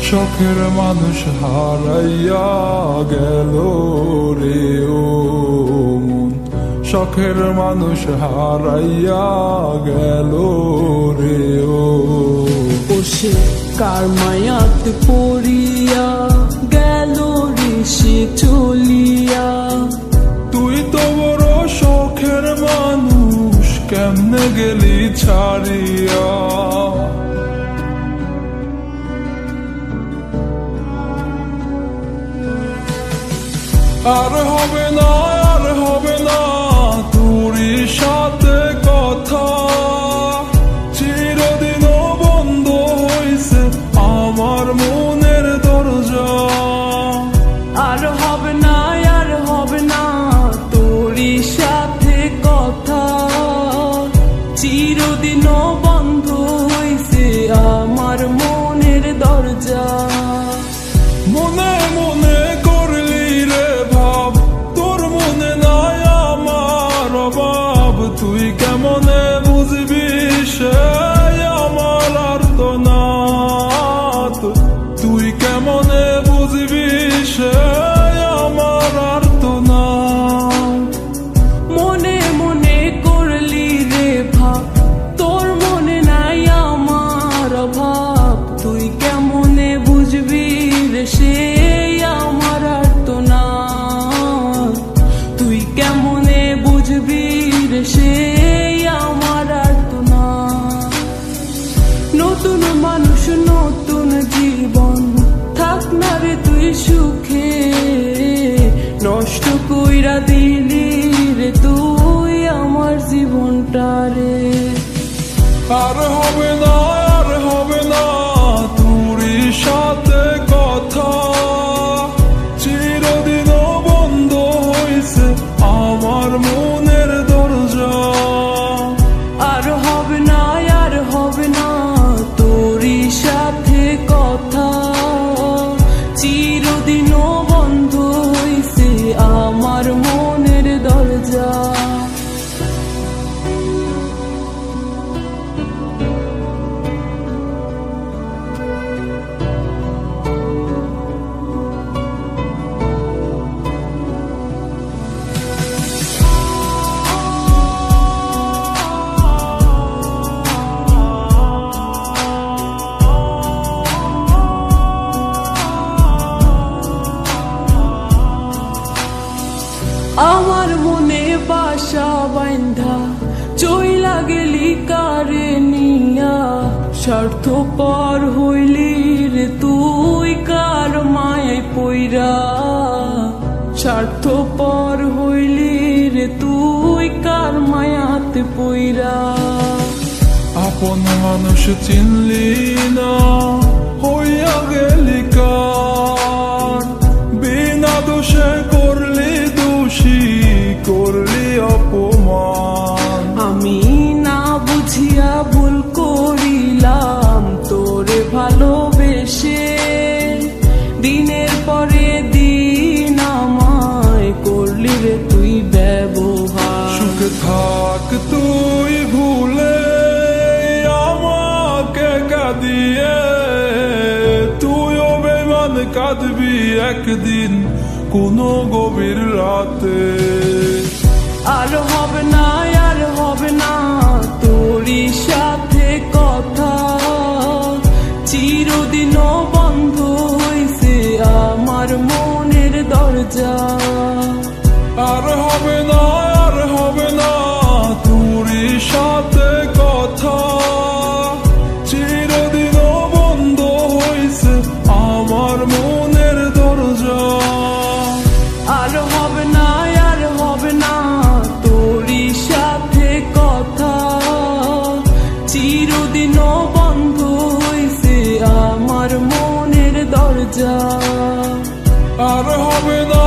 শখের মানুষ হারাইয়া গেল রে ও মন, শখের মানুষ হারাইয়া গেল রে ও। সে কার মায়াত পড়িয়া গেল রে সে চলিয়া। তুই তো বড় শখের মানুষ, কেমনে গেলি ছাড়িয়া। আর হবে না, আর হবে না তোরই সাথে কথা, চিরদিনও বন্ধ হইছে আমার মনের দরজা। আর হবে না, আর হবে না তোরই সাথে কথা, চিরদিনও বন্ধ হইছে আমার মনের দরজা। মনে মনে করলি রে ভাব, তোর মনে নাই আমার অভাব। তুই কেমনে বুঝবি সে আমার আর্তনাদ, তুই কেমনে বুঝবি সে আমার আর্তনাদ। মনে মনে করলি রে ভাব, তোর মনে নাই আমার অভাব। তুই কেমনে বুঝবি রে সে আমার আর্তনাদ, তুই কেমনে বুঝবি রে সে আমার আর্তনাদ। নতুন মানুষ নতুন জীবন, থাক না রে তুই সুখে, নষ্ট কইরা দিলি রে তুই আমার জীবনটা রে। আর হবে না, আর হবে না তোরই সাথে কথা, চিরদিনও বন্ধ হইছে আমার মনের দরজা। আর হবে না, আর হবে না তোরই সাথে কথা, চিরদিনও বন্ধ হইছে আমার মনের দরজা। আমার মনে বাসা বান্ধা চইলা গেলি কারে নিয়া, স্বার্থপর হইলি রে তুই কার মায়ায় পইরা। স্বার্থপর হইলি রে তুই কার মায়াতে পইরা। আপন মানুষ চিনলি না, হইয়া গেলি কার। বিনা দোষে করলি দোষী, করলি অপমান। আমি না বুঝিয়া ভুল করিলাম তোরে ভালোবেসে, দিনের পরে দিন আমায় করলি রে তুই ব্যবহার। সুখে থাক তুই ভুলে আমাকে কাঁদিয়ে, তুইও বেমান কাঁদবি একদিন কোনো গভীর রাতে। আর হবে না, আর হবে না তোরই সাথে কথা, চিরদিনও বন্ধ হইছে আমার মনের দরজা। আর হবে না, আর হবে না তোরই সাথে কথা, চিরদিনও বন্ধ হইছে আমার মনের দরজা। আর হবে না, আর হবে না তোরই সাথে কথা, চিরদিনও বন্ধ হইছে আমার মনের দরজা। আর হবে না,